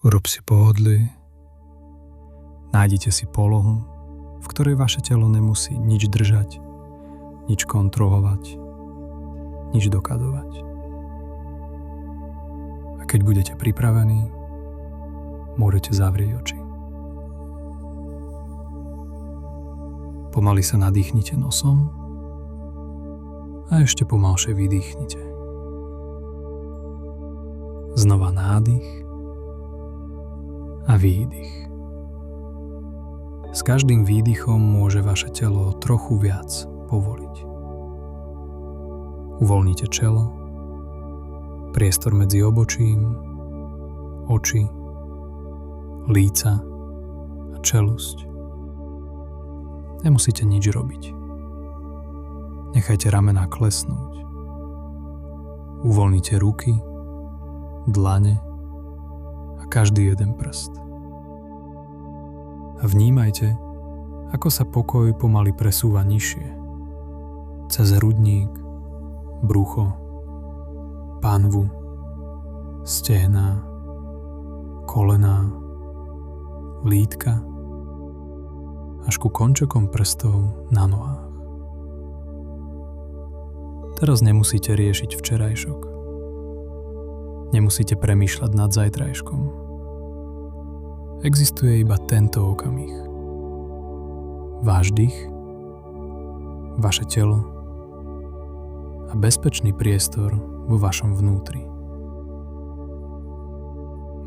Urob si pohodlie, nájdite si polohu, v ktorej vaše telo nemusí nič držať, nič kontrolovať, nič dokazovať. A keď budete pripravení, môžete zavrieť oči. Pomaly sa nadýchnite nosom a ešte pomalšie vydýchnite. Znova nádych a výdych. S každým výdychom môže vaše telo trochu viac povoliť. Uvoľnite čelo, priestor medzi obočím, oči, líca a čelusť. Nemusíte nič robiť. Nechajte ramená klesnúť. Uvoľnite ruky, dlane a každý jeden prst. A vnímajte, ako sa pokoj pomaly presúva nižšie. Cez hrudník, brucho, panvu, stehná, kolená, lítka, až ku končekom prstov na nohách. Teraz nemusíte riešiť včerajšok. Nemusíte premýšľať nad zajtrajškom. Existuje iba tento okamih. Váš dých, vaše telo a bezpečný priestor vo vašom vnútri.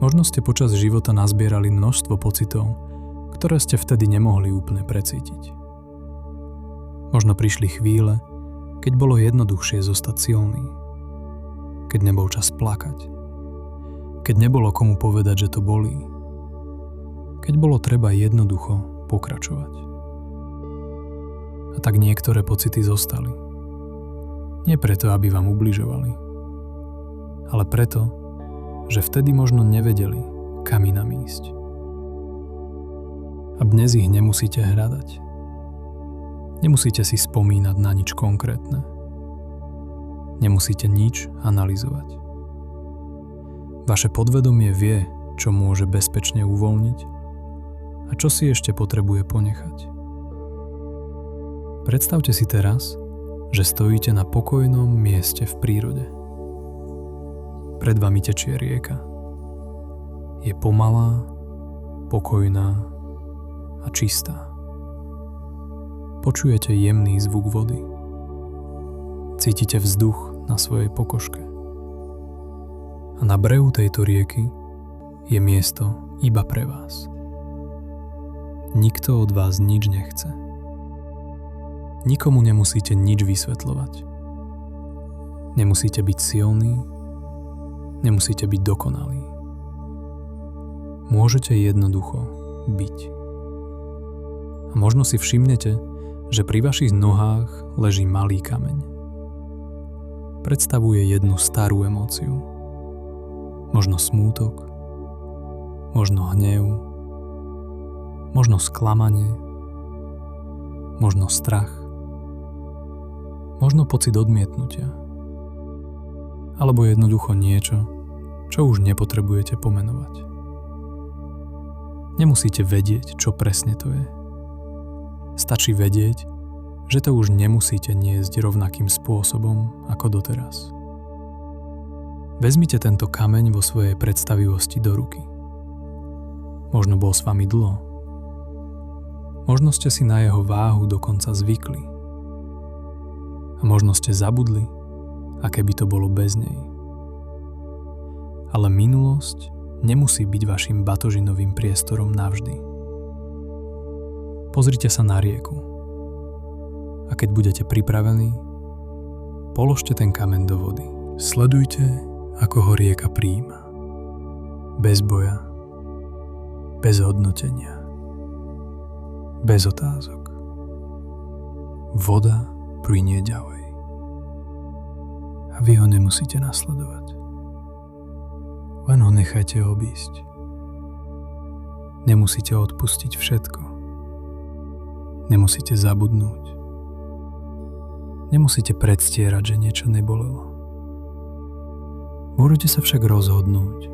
Možno ste počas života nazbierali množstvo pocitov, ktoré ste vtedy nemohli úplne precítiť. Možno prišli chvíle, keď bolo jednoduchšie zostať silný, keď nebol čas plakať, keď nebolo komu povedať, že to bolí, keď bolo treba jednoducho pokračovať. A tak niektoré pocity zostali. Nie preto, aby vám ubližovali, ale preto, že vtedy možno nevedeli, kam inam ísť. A dnes ich nemusíte hľadať. Nemusíte si spomínať na nič konkrétne. Nemusíte nič analyzovať. Vaše podvedomie vie, čo môže bezpečne uvoľniť a čo si ešte potrebuje ponechať. Predstavte si teraz, že stojíte na pokojnom mieste v prírode. Pred vami tečie rieka. Je pomalá, pokojná a čistá. Počujete jemný zvuk vody. Cítite vzduch na svojej pokožke. A na brehu tejto rieky je miesto iba pre vás. Nikto od vás nič nechce. Nikomu nemusíte nič vysvetľovať. Nemusíte byť silní, nemusíte byť dokonalí. Môžete jednoducho byť. A možno si všimnete, že pri vašich nohách leží malý kameň. Predstavuje jednu starú emóciu. Možno smútok, možno hnev, možno sklamanie, možno strach, možno pocit odmietnutia, alebo jednoducho niečo, čo už nepotrebujete pomenovať. Nemusíte vedieť, čo presne to je. Stačí vedieť, že to už nemusíte niesť rovnakým spôsobom ako doteraz. Vezmite tento kameň vo svojej predstavivosti do ruky. Možno bol s vami dlho. Možno ste si na jeho váhu dokonca zvykli. A možno ste zabudli, aké by to bolo bez nej. Ale minulosť nemusí byť vašim batožinovým priestorom navždy. Pozrite sa na rieku. A keď budete pripravení, položte ten kameň do vody. Sledujte, ako ho rieka prijíma. Bez boja, bez hodnotenia, bez otázok. Voda plynie ďalej. A vy ho nemusíte nasledovať. Len ho nechajte obísť. Nemusíte odpustiť všetko. Nemusíte zabudnúť. Nemusíte predstierať, že niečo nebolelo. Môžete sa však rozhodnúť,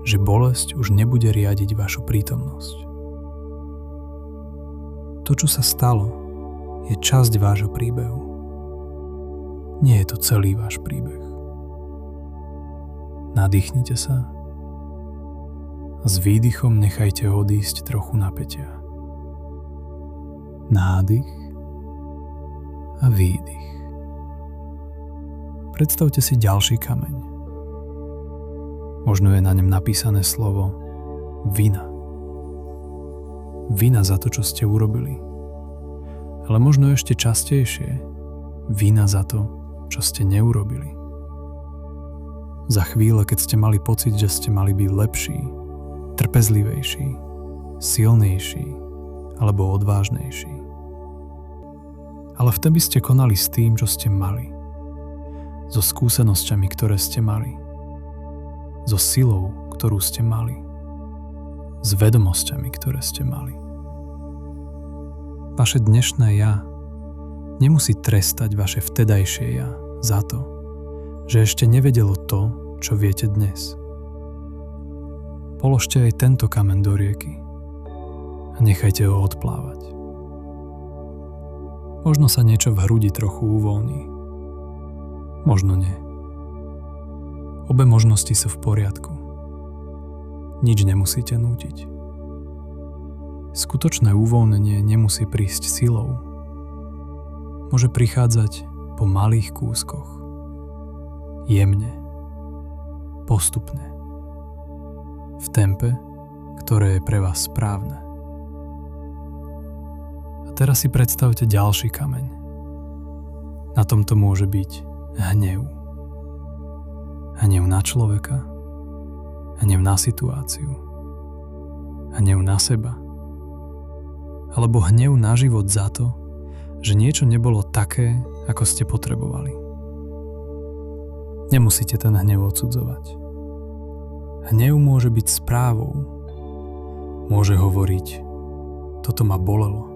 že bolesť už nebude riadiť vašu prítomnosť. To, čo sa stalo, je časť vášho príbehu. Nie je to celý váš príbeh. Nadýchnite sa a s výdychom nechajte odísť trochu napätia. Nádych a výdych. Predstavte si ďalší kameň. Možno je na ňom napísané slovo vina. Vina za to, čo ste urobili. Ale možno ešte častejšie vina za to, čo ste neurobili. Za chvíle, keď ste mali pocit, že ste mali byť lepší, trpezlivejší, silnejší alebo odvážnejší. Ale vtedy ste konali s tým, čo ste mali. So skúsenosťami, ktoré ste mali. So silou, ktorú ste mali. S vedomosťami, ktoré ste mali. Vaše dnešné ja nemusí trestať vaše vtedajšie ja za to, že ešte nevedelo to, čo viete dnes. Položte aj tento kameň do rieky a nechajte ho odplávať. Možno sa niečo v hrudi trochu uvoľní. Možno nie. Obe možnosti sú v poriadku. Nič nemusíte nútiť. Skutočné uvoľnenie nemusí prísť silou. Môže prichádzať po malých kúskoch. Jemne. Postupne. V tempe, ktoré je pre vás správne. A teraz si predstavte ďalší kameň. Na tomto môže byť hnev. Hnev na človeka, hnev na situáciu, hnev na seba, alebo hnev na život za to, že niečo nebolo také, ako ste potrebovali. Nemusíte ten hnev odsudzovať. Hnev môže byť správou. Môže hovoriť, toto ma bolelo.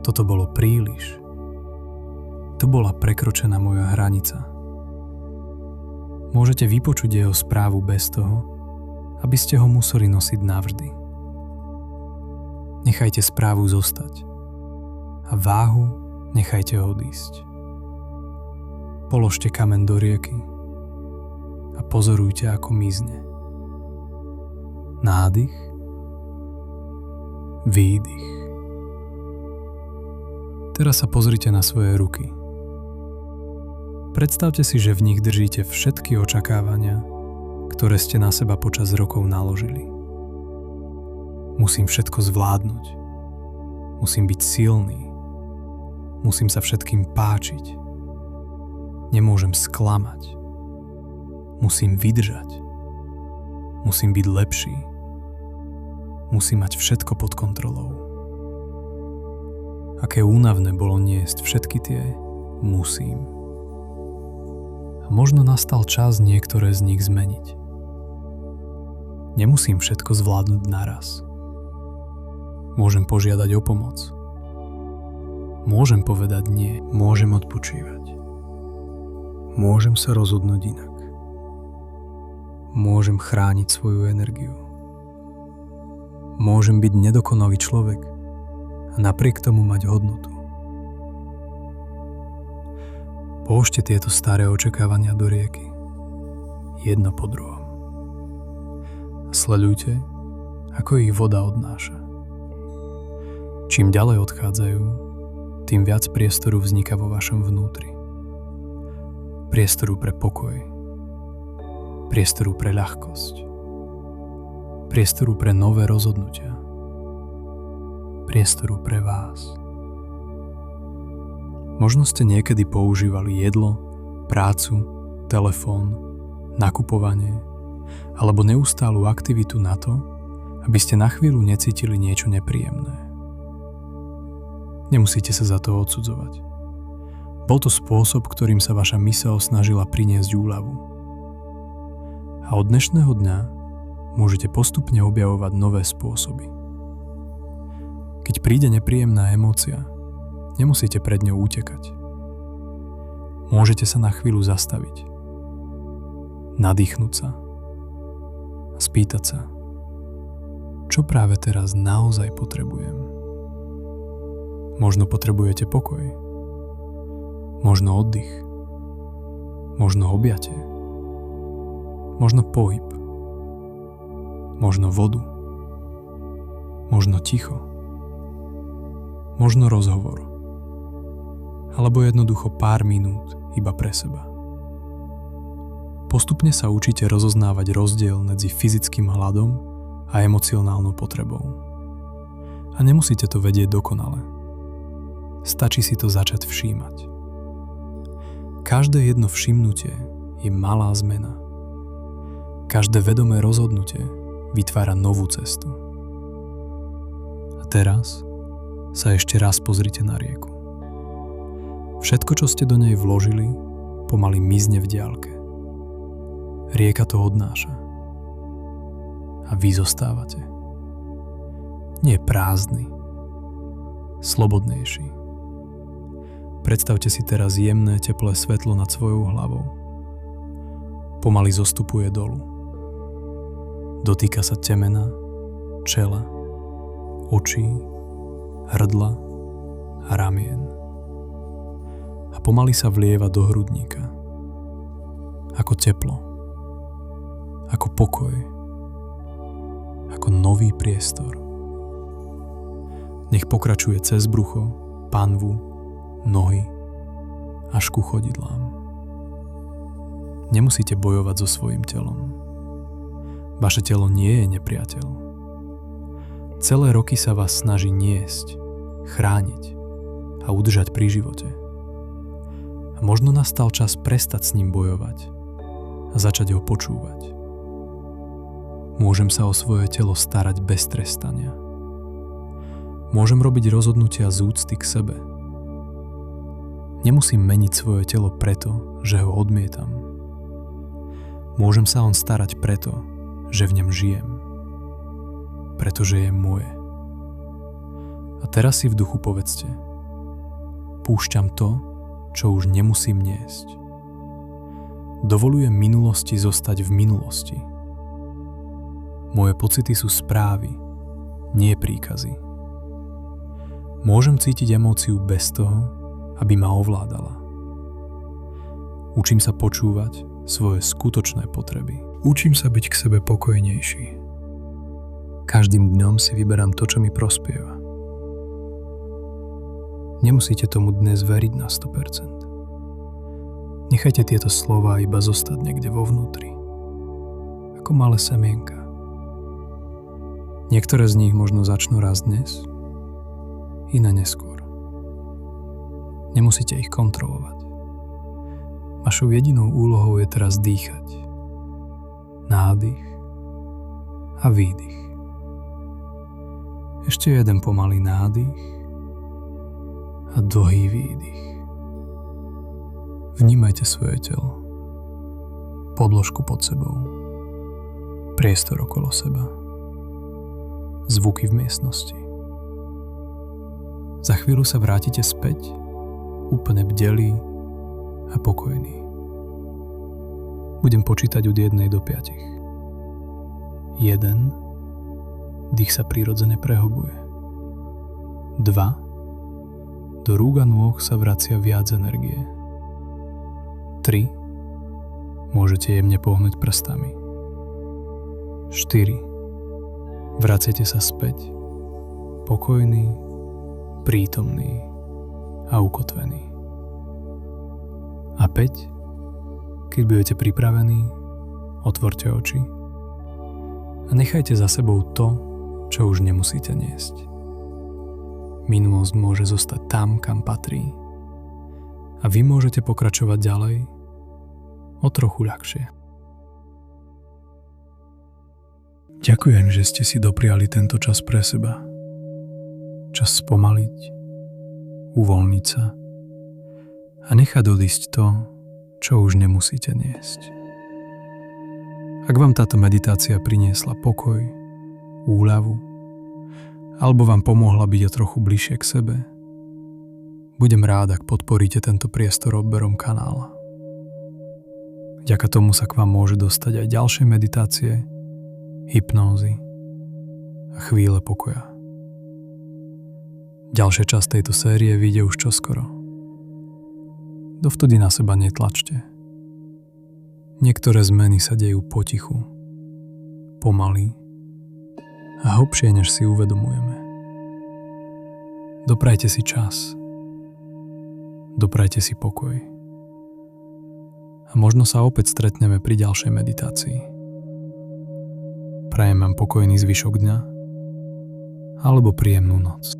Toto bolo príliš. To bola prekročená moja hranica. Môžete vypočuť jeho správu bez toho, aby ste ho museli nosiť navždy. Nechajte správu zostať a váhu nechajte odísť. Položte kameň do rieky a pozorujte, ako mizne. Nádych, výdych. Teraz sa pozrite na svoje ruky. Predstavte si, že v nich držíte všetky očakávania, ktoré ste na seba počas rokov naložili. Musím všetko zvládnuť. Musím byť silný. Musím sa všetkým páčiť. Nemôžem sklamať. Musím vydržať. Musím byť lepší. Musím mať všetko pod kontrolou. Aké únavné bolo niesť všetky tie musím. A možno nastal čas niektoré z nich zmeniť. Nemusím všetko zvládnuť naraz. Môžem požiadať o pomoc. Môžem povedať nie. Môžem odpočívať. Môžem sa rozhodnúť inak. Môžem chrániť svoju energiu. Môžem byť nedokonalý človek a napriek tomu mať hodnotu. Položte tieto staré očakávania do rieky. Jedno po druhom. A sledujte, ako ich voda odnáša. Čím ďalej odchádzajú, tým viac priestoru vzniká vo vašom vnútri. Priestoru pre pokoj. Priestoru pre ľahkosť. Priestoru pre nové rozhodnutia. Priestoru pre vás. Možno ste niekedy používali jedlo, prácu, telefón, nakupovanie alebo neustálu aktivitu na to, aby ste na chvíľu necítili niečo nepríjemné. Nemusíte sa za to odsudzovať. Bol to spôsob, ktorým sa vaša myseľ snažila priniesť úľavu. A od dnešného dňa môžete postupne objavovať nové spôsoby. Keď príde nepríjemná emócia, nemusíte pred ňou utekať. Môžete sa na chvíľu zastaviť, nadýchnúť sa a Spýtať sa, čo práve teraz naozaj potrebujem. Možno potrebujete pokoj, možno oddych, možno objatie, možno pohyb, možno vodu, možno ticho, možno rozhovor, alebo jednoducho pár minút iba pre seba. Postupne sa učíte rozoznávať rozdiel medzi fyzickým hladom a emocionálnou potrebou. A nemusíte to vedieť dokonale. Stačí si to začať všímať. Každé jedno všimnutie je malá zmena. Každé vedomé rozhodnutie vytvára novú cestu. A teraz sa ešte raz pozrite na rieku. Všetko, čo ste do nej vložili, pomaly mizne v diaľke. Rieka to odnáša. A vy zostávate. Nie prázdny, slobodnejší. Predstavte si teraz jemné, teplé svetlo nad svojou hlavou. Pomaly zostupuje dolu. Dotýka sa temena, čela, očí, hrdla a ramien. A pomaly sa vlieva do hrudníka. Ako teplo. Ako pokoj, ako nový priestor. Nech pokračuje cez brucho, panvu, nohy, až ku chodidlám. Nemusíte bojovať so svojím telom. Vaše telo nie je nepriateľ. Celé roky sa vás snaží niesť, chrániť a udržať pri živote. A možno nastal čas prestať s ním bojovať a začať ho počúvať. Môžem sa o svoje telo starať bez trestania. Môžem robiť rozhodnutia z úcty k sebe. Nemusím meniť svoje telo preto, že ho odmietam. Môžem sa oň starať preto, že v ňom žijem. Pretože je moje. A teraz si v duchu povedzte: púšťam to, čo už nemusím niesť. Dovolujem minulosti zostať v minulosti. Moje pocity sú správy, nie príkazy. Môžem cítiť emóciu bez toho, aby ma ovládala. Učím sa počúvať svoje skutočné potreby. Učím sa byť k sebe pokojnejší. Každým dňom si vyberám to, čo mi prospieva. Nemusíte tomu dnes veriť na 100%. Nechajte tieto slová iba zostať niekde vo vnútri. Ako malé semienka. Niektoré z nich možno začnú rásť dnes, iné neskôr. Nemusíte ich kontrolovať. Vašou jedinou úlohou je teraz dýchať. Nádych a výdych. Ešte jeden pomalý nádych a dlhý výdych. Vnímajte svoje telo, podložku pod sebou, priestor okolo seba. Zvuky v miestnosti. Za chvíľu sa vrátite späť, úplne bdelý a pokojný. Budem počítať od 1 do 5. 1. Dých sa prirodzene prehlbuje. 2. Do rúk a nôh sa vracia viac energie. 3. Môžete jemne pohnúť prstami. 4. Vraciate sa späť, pokojný, prítomný a ukotvený. A 5. Keď budete pripravení, otvorte oči a nechajte za sebou to, čo už nemusíte niesť. Minulosť môže zostať tam, kam patrí, a vy môžete pokračovať ďalej o trochu ľahšie. Ďakujem, že ste si dopriali tento čas pre seba. Čas spomaliť, uvoľniť sa a nechať odísť to, čo už nemusíte niesť. Ak vám táto meditácia priniesla pokoj, úľavu, alebo vám pomohla byť o trochu bližšie k sebe, budem rád, ak podporíte tento priestor odberom kanála. Vďaka tomu sa k vám môže dostať aj ďalšie meditácie hypnózy a chvíle pokoja. Ďalšia časť tejto série vyjde už čoskoro. Dovtedy na seba netlačte. Niektoré zmeny sa dejú potichu, pomaly a hlbšie, než si uvedomujeme. Doprajte si čas. Doprajte si pokoj. A možno sa opäť stretneme pri ďalšej meditácii. Prajem vám pokojný zvyšok dňa alebo príjemnú noc.